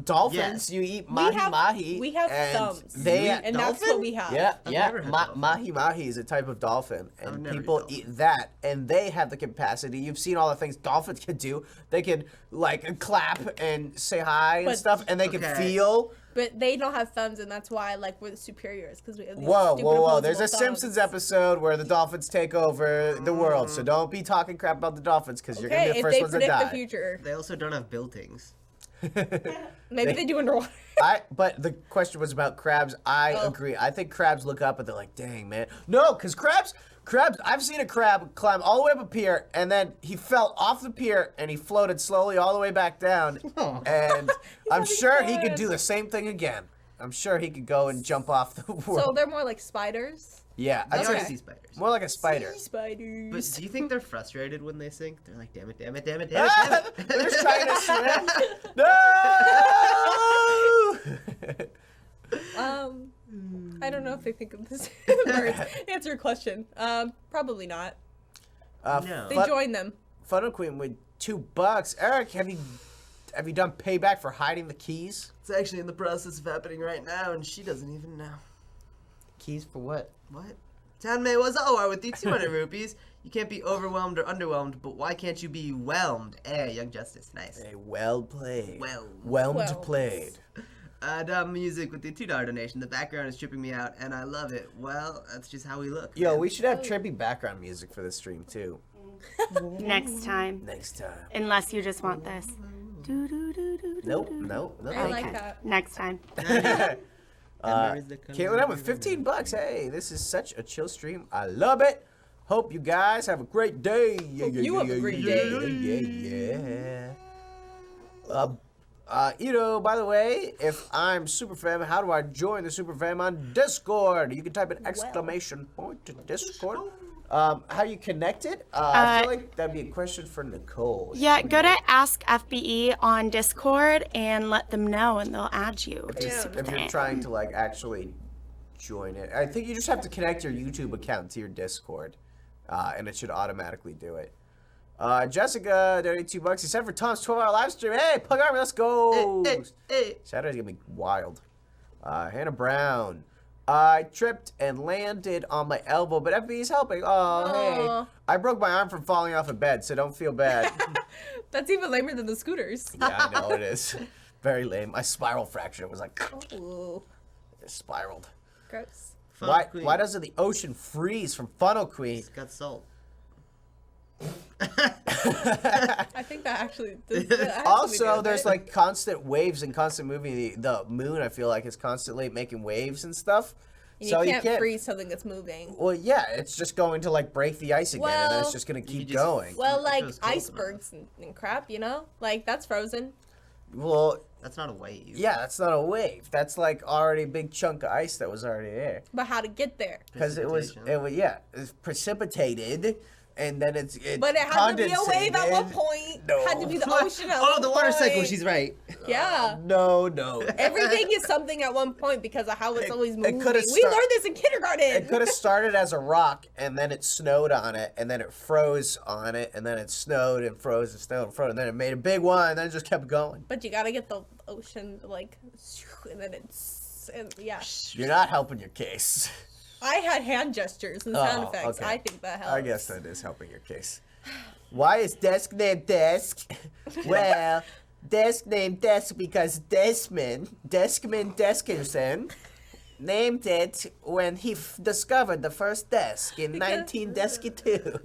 dolphins, yes. you eat We mahi have- mahi. we have and thumbs. They, And that's what we have. yeah, I've yeah. never had dolphin. Mahi mahi is a type of dolphin, I've and never people eaten eat that, and they have the capacity. You've seen all the things dolphins can do. They can like clap and say hi and But- stuff, and they can Okay. feel. But they don't have thumbs, and that's why like we're the superiors because we have these Whoa, stupid whoa, whoa! opposable There's a thumbs. Simpsons episode where the dolphins take over the world, so don't be talking crap about the dolphins because you're gonna Okay, be the if first they ones to predict the die. future, They also don't have buildings. maybe they do underwater. But the question was about crabs. I Oh. agree. I think crabs look up and they're like, "Dang, man!" No, because crabs. I've seen a crab climb all the way up a pier, and then he fell off the pier and he floated slowly all the way back down. Oh. And I'm having sure he could fun. do the same thing again. I'm sure he could go and jump off the world. So they're more like spiders. Yeah, They I'd are say sea spiders. more like a spider. Spiders. But do you think they're frustrated when they sink? They're like, damn it, damn it, damn it, damn it, damn it. They're just trying to swim. No! I don't know if they think of this birds. Answer your question. Probably not. No. They join them. Funnel Queen with $2. Eric, have you done payback for hiding the keys? It's actually in the process of happening right now, and she doesn't even know. Keys for what? What? Tanmay was all with the 200 rupees. You can't be overwhelmed or underwhelmed, but why can't you be whelmed? Young Justice, nice. Hey, well played. Whelmed. Whelmed played. Music with the $2 donation. The background is tripping me out, and I love it. Well, that's just how we look. Yo, man. we should have trippy background music for this stream too. Next time. Next time. Unless you just want this. Nope, no, I thank like you. that. Next time. Caitlin out with $15. Hey, this is such a chill stream. I love it. Hope you guys have a great day. Hope you have a great day. By the way, if I'm super fam, how do I join the super fam on Discord? You can type an exclamation point to Discord. How you connected? I feel like that'd be a question for Nicole. Yeah, go to Ask FBE on Discord and let them know, and they'll add you. to Super If you're Fam. trying to like actually join it, I think you just have to connect your YouTube account to your Discord, and it should automatically do it. Jessica, donated $2. He said for Tom's 12-hour live stream. Hey, Pug Army, let's go! Hey. Saturday's gonna be wild. Hannah Brown. I tripped and landed on my elbow, but FB's helping. Oh, hey. I broke my arm from falling off a bed, so don't feel bad. That's even lamer than the scooters. Yeah, I know it is. Very lame. My spiral fracture. It was like, Ooh, it spiraled. gross. Why doesn't the ocean freeze from Funnel Queen? It's got salt. I think that actually. Also, there's like constant waves and constant moving. The moon, I feel like, is constantly making waves and stuff. You So can't freeze something that's moving. Well, yeah, it's just going to like break the ice again, and then it's Well, just gonna keep just- going. Well, It like feels cold icebergs and crap, you know? Like, that's frozen. Well, That's not a wave. yeah, that's not a wave. That's like already a big chunk of ice that was already there. But how to get there? Because it was precipitated, and then it But it had to be a wave at one condensated. point. No. Had to be the ocean at Oh, one the water point. cycle. She's right. Yeah. No. Everything is something at one point because of how it's always moving. coulda We start- learned this in kindergarten. It could have started as a rock, and then it snowed on it, and then it froze on it, and then it snowed and froze and snowed and froze, and then it made a big one, and then it just kept going. But you gotta get the ocean, like, and then yeah. You're not helping your case. I had hand gestures and sound Oh, effects. okay. I think that helps. I guess that is helping your case. Why is desk named Desk? Well, desk named Desk because Desmond Deskinson, named it when he discovered the first desk in 1992.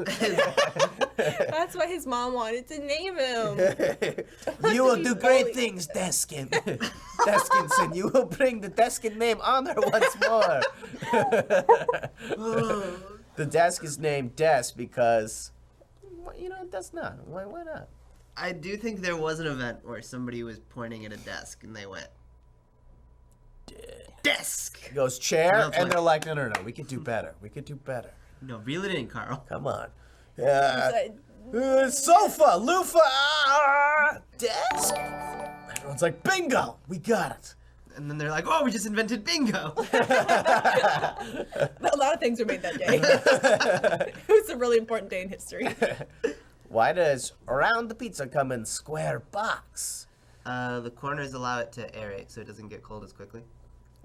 That's why his mom wanted to name him. You will do great things, Deskin. Deskinson, you will bring the Deskin name honor once more. The desk is named Desk because, it does not. Why not? I do think there was an event where somebody was pointing at a desk and they went, desk! Goes chair, No, it's and like- they're like, no, we could do better. We could do better. No, reel it in, Carl. Come on. It's Sofa, loofah, desk. Everyone's like, bingo, we got it. And then they're like, oh, we just invented bingo. a lot of things were made that day. It was a really important day in history. Why does Around the Pizza come in square box? The corners allow it to aerate so it doesn't get cold as quickly.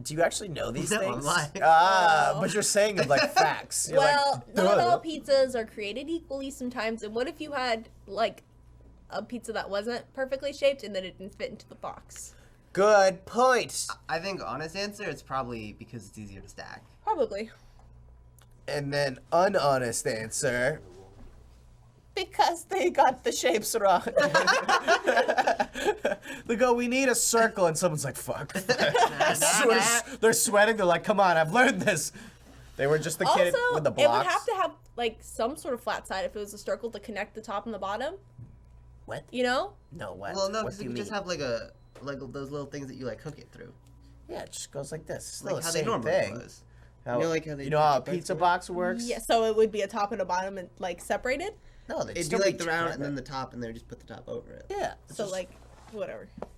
Do you actually know these No, I'm things? lying. But you're saying it like facts. You're Well, like, not duh. all pizzas are created equally sometimes. And what if you had, like, a pizza that wasn't perfectly shaped and then it didn't fit into the box? Good point. I think honest answer, it's probably because it's easier to stack. Probably. And then unhonest answer. Because they got the shapes wrong. They go, we need a circle, and someone's like, fuck. They're sweating. They're like, come on, I've learned this. They were just the kid Also, with the it would blocks. have to have, like, some sort of flat side if it was a circle to connect the top and the bottom. What? You know? No, what? Well, no, what because do you you could just mean? have like those little things that you like hook it through. Yeah, it just goes like this. It's still Like the how they same normally thing. close. How, like how they you know how a put the pizza box box works? Yeah, so it would be a top and a bottom and like separated. No, they It'd still be like the round together. and then the top, and they would just put the top over it. Yeah. So like whatever. If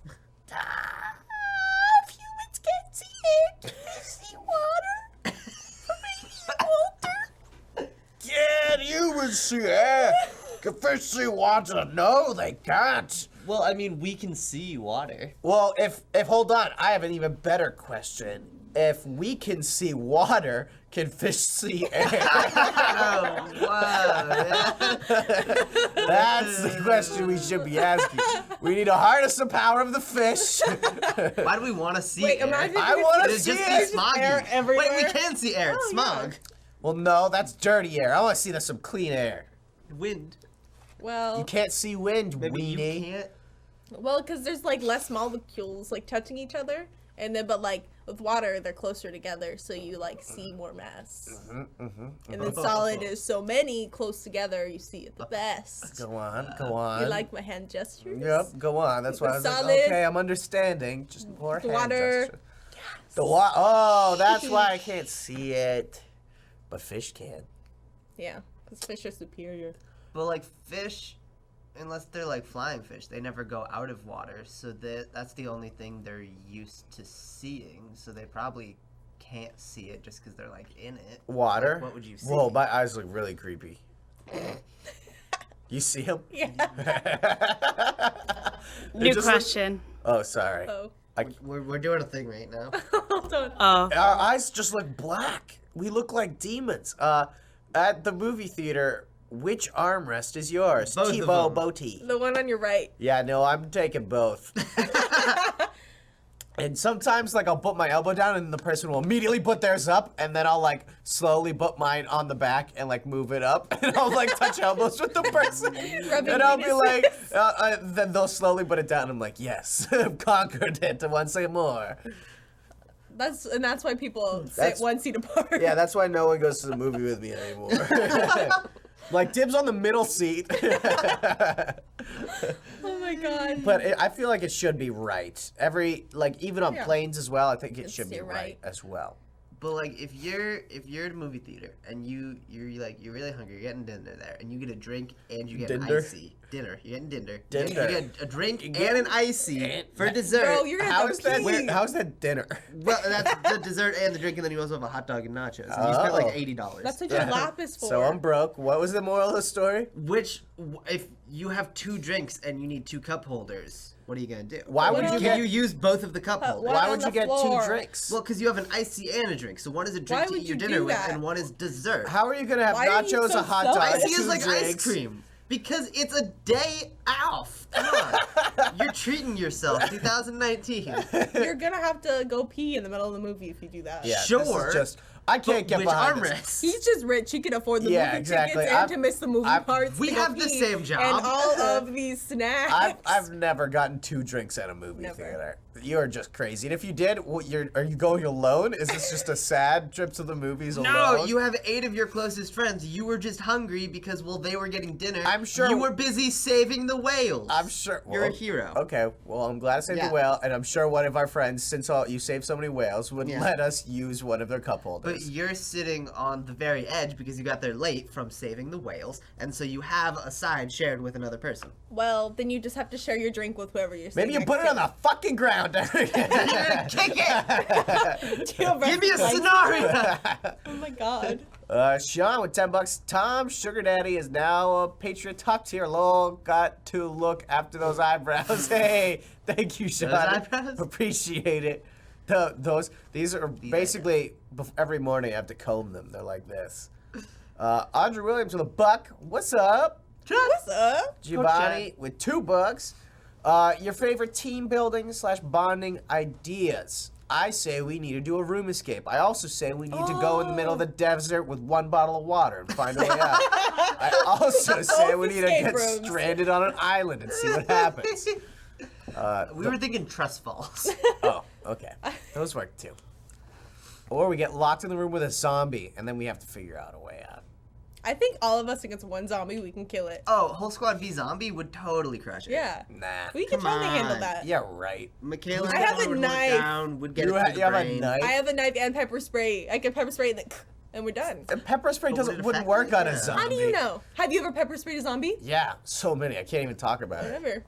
humans can't see air, can they see water? Water? Can humans see air? Can fish see water? No, they can't. Well, I mean, we can see water. Well, if hold on, I have an even better question. If we can see water, can fish see air? Oh, wow. That's the question we should be asking. We need to harness the power of the fish. Why do we want to see Wait, air? imagine I if want to It'd see just be it. smoggy. air everywhere. Wait, we can see air. It's Oh, smog. Well, no, that's dirty air. I want to see some clean air. Wind. Well, You can't see wind, Maybe weenie. you can't. well, because there's like less molecules like touching each other, and then but like with water they're closer together, so you like see more mass. And then solid is so many close together, you see it the best. Go on, go on. You like my hand gestures? Yep, go on. That's why I was like, Solid. okay, I'm understanding. Just more hand Water. gesture. The water. Oh, that's why I can't see it. But fish can. Yeah, because fish are superior. But like fish, unless they're like flying fish, they never go out of water. So that's the only thing they're used to seeing. So they probably can't see it just because they're like in it. Water. Like, what would you see? Whoa, my eyes look really creepy. You see him? Yeah. New just like- question. Oh, sorry. Oh. We're doing a thing right now. Hold on. Oh. Our eyes just look black. We look like demons. At the movie theater, which armrest is yours? Both of Tebow, them. Boti. The one on your right. Yeah, no, I'm taking both. And sometimes, like, I'll put my elbow down and the person will immediately put theirs up, and then I'll, like, slowly put mine on the back and, like, move it up, and I'll, like, touch elbows with the person. Rubbing And I'll be penises. like, then they'll slowly put it down, and I'm like, yes, I've conquered it once more. That's why people That's- sit 1 seat apart. Yeah, that's why no one goes to the movie with me anymore. Like, dibs on the middle seat. Oh my god. But I feel like it should be right. Even on Yeah. planes as well, I think it It's should be your right right. as well. But like if you're at a movie theater and you're really hungry, you're getting dinner there, and you get a drink and you get an Dinner? icy dinner. You're getting dinner. Dinner. You get a drink and an icy for dessert. Bro, you're gonna How have is to that? pee. How's that dinner? Well, that's the dessert and the drink, and then you also have a hot dog and nachos. And you spent Oh. like $80. That's what your lap is for. So I'm broke. What was the moral of the story? If you have 2 drinks and you need 2 cup holders, what are you gonna do? Why would What you Can get? you use both of the cup holders? One Why on would the you get floor. 2 drinks? Well, because you have an icy and a drink. So one is a drink Why to would eat your you dinner do with, that? and one is dessert. How are you gonna have Why are you nachos, so a hot dog, selfish? Icy is 2 like drinks? ice cream. Because it's a day off. Come on. You're treating yourself. 2019. You're gonna have to go pee in the middle of the movie if you do that. Yeah, this Sure. is just I can't get Which behind this. armrest? He's just rich. He can afford the Yeah, movie exactly. tickets and to miss the movie parts. we to go have the pee same job. And all of these snacks. I've never gotten 2 drinks at a movie Never. theater. You are just crazy. And if you did, are you going alone? Is this just a sad trip to the movies alone? No, you have 8 of your closest friends. You were just hungry because, they were getting dinner. I'm sure- You were busy saving the whales. I'm sure. You're a well, hero. Okay, well, I'm glad I saved Yeah. the whale, and I'm sure one of our friends, since you saved so many whales, would Yeah. let us use one of their cup But holders. you're sitting on the very edge because you got there late from saving the whales, and so you have a side shared with another person. Well, then you just have to share your drink with whoever you're Maybe sitting you put it next on the fucking ground. Kick it! to. Give me a scenario! Oh my god. Sean with $10. Tom, Sugar Daddy is now a Patriot top tier. Lol, got to look after those eyebrows. Hey, thank you, Sean. eyebrows? Appreciate it. These are basically every morning I have to comb them. They're like this. Audrey Williams with $1. What's up? What's up? Giovanni with $2. Your favorite team building / bonding ideas. I say we need to do a room escape. I also say we need to go in the middle of the desert with 1 bottle of water and find a way out. I also say we need to escape get rooms. stranded on an island and see what happens. We were thinking trust falls. Oh, okay. Those work too. Or we get locked in the room with a zombie and then we have to figure out a way out. I think all of us against one zombie, we can kill it. Oh, whole squad v zombie would totally crush it. Yeah. Nah. We can Come totally handle on. that. Yeah, right. Mikaela I have a would hold it knife. down, would get You it have through the a brain. knife? I have a knife and pepper spray. I can pepper spray and we're done. And pepper spray But would it wouldn't affect work it? on a Yeah. zombie. How do you know? Have you ever pepper sprayed a zombie? Yeah, so many. I can't even talk about it. Whatever.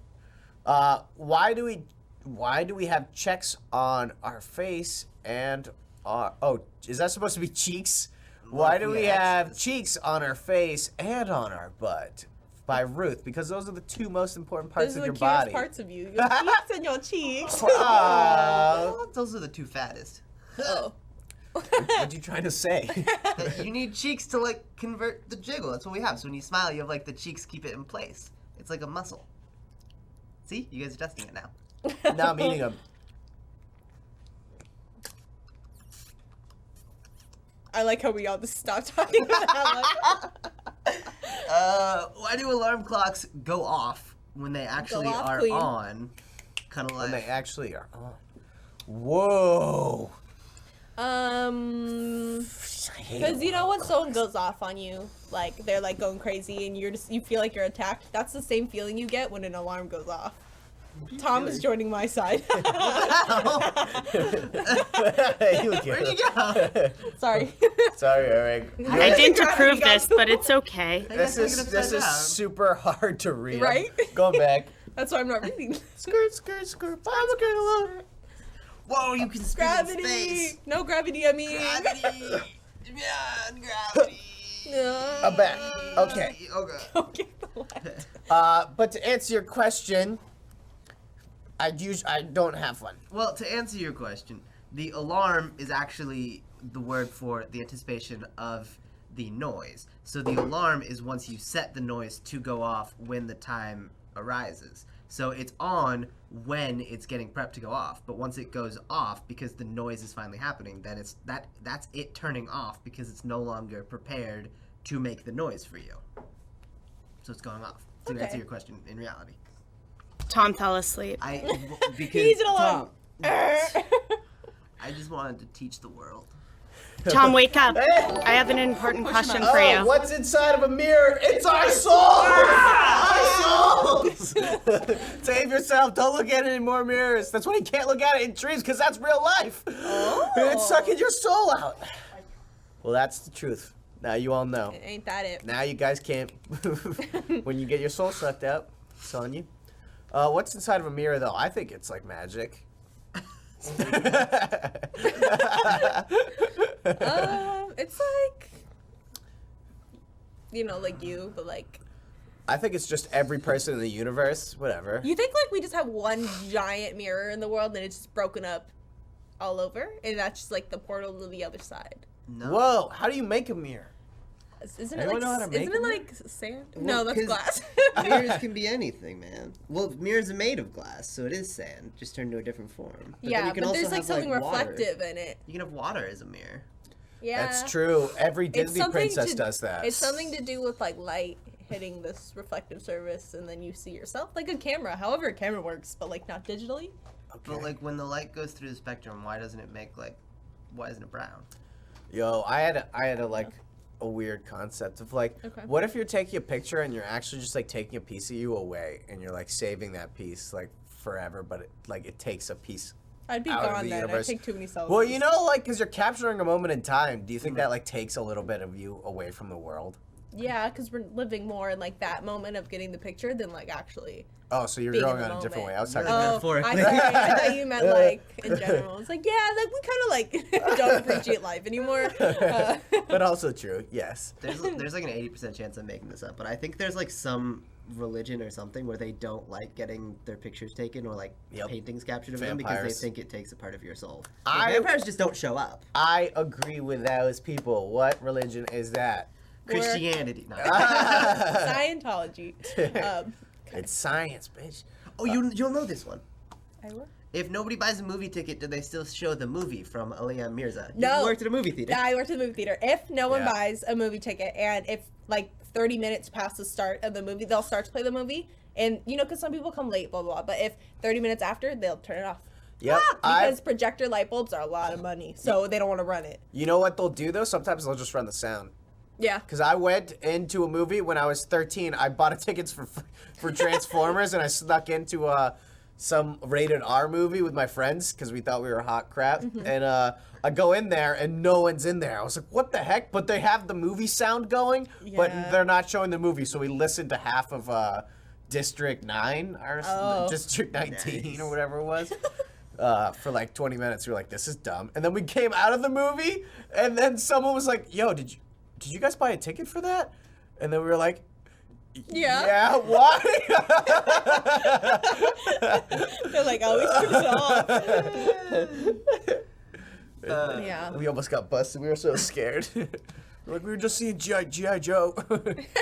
Why do we have checks on our face and our... Oh, is that supposed to be cheeks? Why do we have cheeks on our face and on our butt? By Ruth, because those are the two most important parts Those of are your the cutest body. parts of you. Your cheeks and your cheeks. Oh, Those are the two fattest. Oh. what you trying to say? You need cheeks to like convert the jiggle. That's what we have. So when you smile, you have like the cheeks keep it in place. It's like a muscle. See, you guys are testing it now. Not meaning them. I like how we all just stopped talking about that. Why do alarm clocks go off when they actually off are clean. on? Kind of When like they actually are on. Whoa. Because you know when someone goes off on you, like they're like going crazy and you feel like you're attacked. That's the same feeling you get when an alarm goes off. Tom is joining my side. Where'd Where'd you go? Sorry. Sorry, Eric. I didn't Gravity approve got- this, but it's okay. This Take it is upside down. super hard to read. Right? Go back. That's why I'm not reading. Skirt, skirt, skirt. I'm a girl. Whoa, you can spin in Gravity. space. No gravity. I mean. Gravity. Yeah, gravity. I'm back. Okay. Okay. Okay. What? But to answer your question, I don't have one. Well, to answer your question, the alarm is actually the word for the anticipation of the noise. So the alarm is once you set the noise to go off when the time arises. So it's on when it's getting prepped to go off. But once it goes off, because the noise is finally happening, then that's it turning off because it's no longer prepared to make the noise for you. So it's going off. To Okay. answer your question, in reality, Tom fell asleep. because He's an alarm. I just wanted to teach the world. Tom, wake up. I have an important question for you. What's inside of a mirror? It's our souls! Our souls! Save yourself. Don't look at it in more mirrors. That's why you can't look at it in dreams, because that's real life. It's sucking your soul out. Well, that's the truth. Now you all know. Ain't that it? Now you guys can't. When you get your soul sucked out, it's on you. What's inside of a mirror, though? I think it's like magic. It's like, you know, like you, but like. I think it's just every person in the universe. Whatever. You think like we just have one giant mirror in the world and it's just broken up all over, and that's just like the portal to the other side. No. Whoa! How do you make a mirror? Isn't it Anyone like know how to make isn't a it mirror? like sand? Well, No, that's 'cause glass. Mirrors can be anything, man. Well, mirrors are made of glass, so it is sand, just turned into a different form. But then yeah, you can but also there's like have, something water. reflective in it. You can have water as a mirror. Yeah, That's true. Every It's Disney something princess to- does that. It's something to do with like light hitting this reflective surface, and then you see yourself like a camera. However, a camera works, but like not digitally. But like when the light goes through the spectrum, why isn't it brown? Yo, I had a weird concept of like, Okay. what if you're taking a picture and you're actually just like taking a piece of you away, and you're like saving that piece like forever, but it takes a piece. I'd be Out of gone the then. I universe. take too many selfies. Well, you know, like, because you're capturing a moment in time. Do you think that like takes a little bit of you away from the world? Yeah, because we're living more in like that moment of getting the picture than like actually. Oh, so you're Being in going the on a different way. moment. I was talking Really? about. Metaphorically. I thought you meant like in general. It's like yeah, like we kind of like don't appreciate life anymore. But also true. Yes. There's like an 80% chance I'm making this up, but I think there's like some religion or something where they don't like getting their pictures taken or like Yep. paintings captured of them because Vampires. they think it takes a part of your soul. I- Vampires just don't show up. I agree with those people. What religion is that? Christianity. No. Scientology. It's science, bitch. Oh, you'll know this one. I will. If nobody buys a movie ticket, do they still show the movie from Aliyah Mirza? No. You worked at a movie theater. Yeah, I worked at the movie theater. If no one Yeah. buys a movie ticket and if like 30 minutes past the start of the movie, they'll start to play the movie. And you know, because some people come late, blah, blah, blah. But if 30 minutes after, they'll turn it off. Yep. Because projector light bulbs are a lot of money. So they don't want to run it. You know what they'll do though? Sometimes they'll just run the sound. Yeah. Because I went into a movie when I was 13. I bought tickets for Transformers, and I snuck into some rated R movie with my friends because we thought we were hot crap. And I go in there, and no one's in there. I was like, what the heck? But they have the movie sound going, but they're not showing the movie. So we listened to half of District 9 or District 19 or whatever it was. For like 20 minutes. We were like, this is dumb. And then we came out of the movie, and then someone was like, yo, did you guys buy a ticket for that? And then we were like, yeah, why? They're like, oh, we turned it off. Yeah. We almost got busted. We were so scared. We're like, we were just seeing G.I. Joe. Yeah,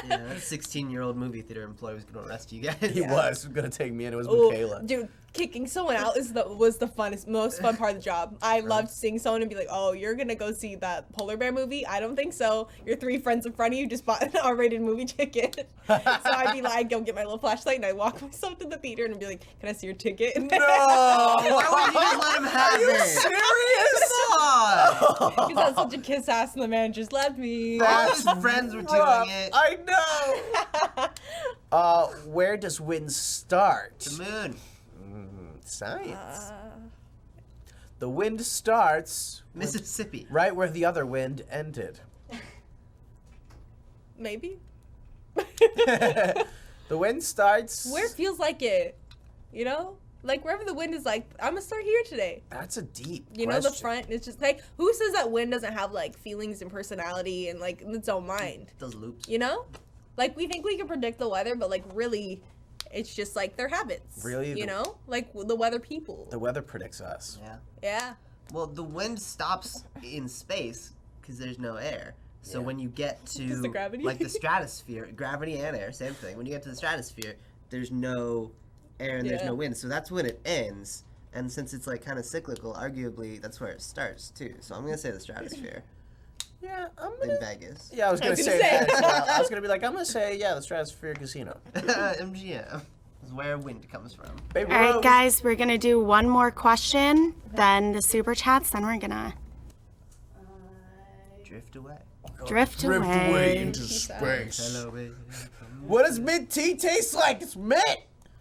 that 16-year-old movie theater employee was going to arrest you guys. He was going to take me in. It was Mikaela. Dude, kicking someone out was the most fun part of the job. I loved seeing someone and be like, oh, you're going to go see that polar bear movie? I don't think so. Your 3 friends in front of you just bought an R-rated movie ticket. So I'd be like, I'd go get my little flashlight and I'd walk myself to the theater and I'd be like, can I see your ticket? No! Why would you just let him have it? Serious? Come on! Because I was such a kiss ass and the man just left me. All his friends were doing it. I know! Where does wind start? The moon. Science. The wind starts Mississippi. right where the other wind ended. Maybe. The wind starts. Where it feels like it, you know? Like wherever the wind is like, I'm gonna start here today. That's a deep You know, the front, it's just like, who says that wind doesn't have like feelings and personality and like its own mind? Those loops. You know? Like we think we can predict the weather, but like really, it's just like their habits. Really? You know? Like the weather people. The weather predicts us. Yeah. Yeah. Well, the wind stops in space because there's no air. So when you get to the gravity? like the stratosphere, gravity and air, same thing. When you get to the stratosphere, there's no air and there's no wind. So that's when it ends. And since it's like kind of cyclical, arguably that's where it starts too. So I'm gonna say the stratosphere Yeah, I'm in gonna. Vegas. Yeah, I was gonna say that as well. I was gonna be like, I'm gonna say, yeah, the Stratosphere Casino. MGM is where wind comes from. Baby All right, Rose. guys, we're going to do one more question, then the super chats, then we're going to Drift away. drift Drift away away. into space. Hello, baby. What does mint tea taste like? It's mint.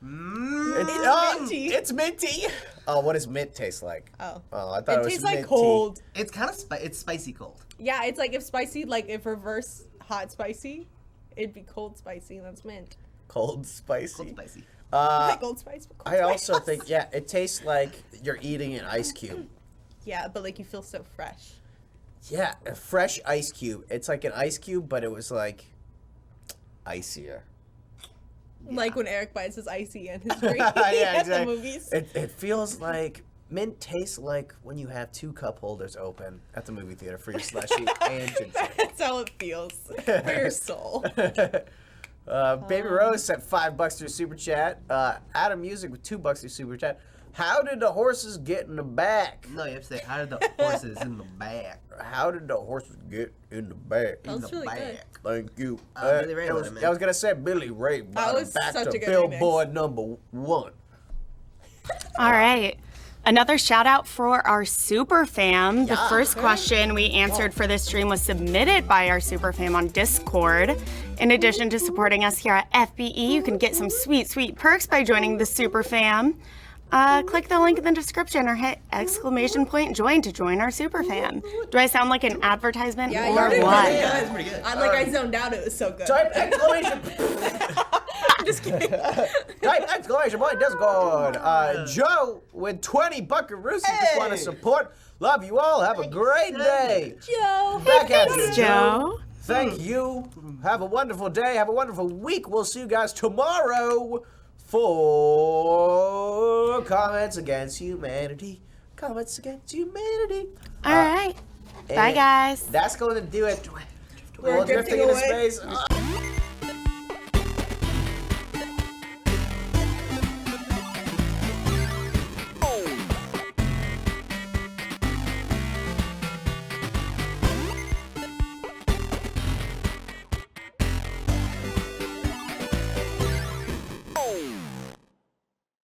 It's minty. It's minty. Oh, what does mint taste like? Oh. I thought it It was tastes like mint cold. It's kind of it's spicy cold. Yeah, it's like if spicy, like if reverse hot spicy, it'd be cold spicy, and that's mint. Tea. Cold spicy. Cold spicy. Like Old Spice, but cold I also spice. think, yeah, it tastes like you're eating an ice cube. Yeah, but like you feel so fresh. Yeah, a fresh ice cube. It's like an ice cube, but it was like icier. Like when Eric buys his icy and his drink Yeah, at exactly. the movies. It feels like mint tastes like when you have 2 cup holders open at the movie theater for your slushy and your drink. That's how it feels for your soul. Baby Rose sent $5 through Super Chat. Adam Music with $2 through Super Chat. How did the horses get in the back? No, you have to say, how did the horses in the back? How did the horses get in the back? That was really good. Thank you. Billy Ray I would've was been. gonna say Billy Ray brought was it back such to a good Billboard #1. All right. Another shout out for our super fam. The first question we answered for this stream was submitted by our super fam on Discord. In addition to supporting us here at FBE, you can get some sweet, sweet perks by joining the super fam. Click the link in the description or hit !join to join our super fam. Do I sound like an advertisement Yeah, or you did what? really That's good. pretty good. I zoned out. It was so good. Type exclamation. I'm just kidding. Type exclamation point Discord. Joe with 20 buckaroos. Just want to support. Love you all. Have a great day. Joe. Back at you, Thanks, Joe. Thank you. Have a wonderful day. Have a wonderful week. We'll see you guys tomorrow for Comments Against Humanity. Comments Against Humanity. All right. Bye, And guys. That's going to do it. We're drifting into away. space.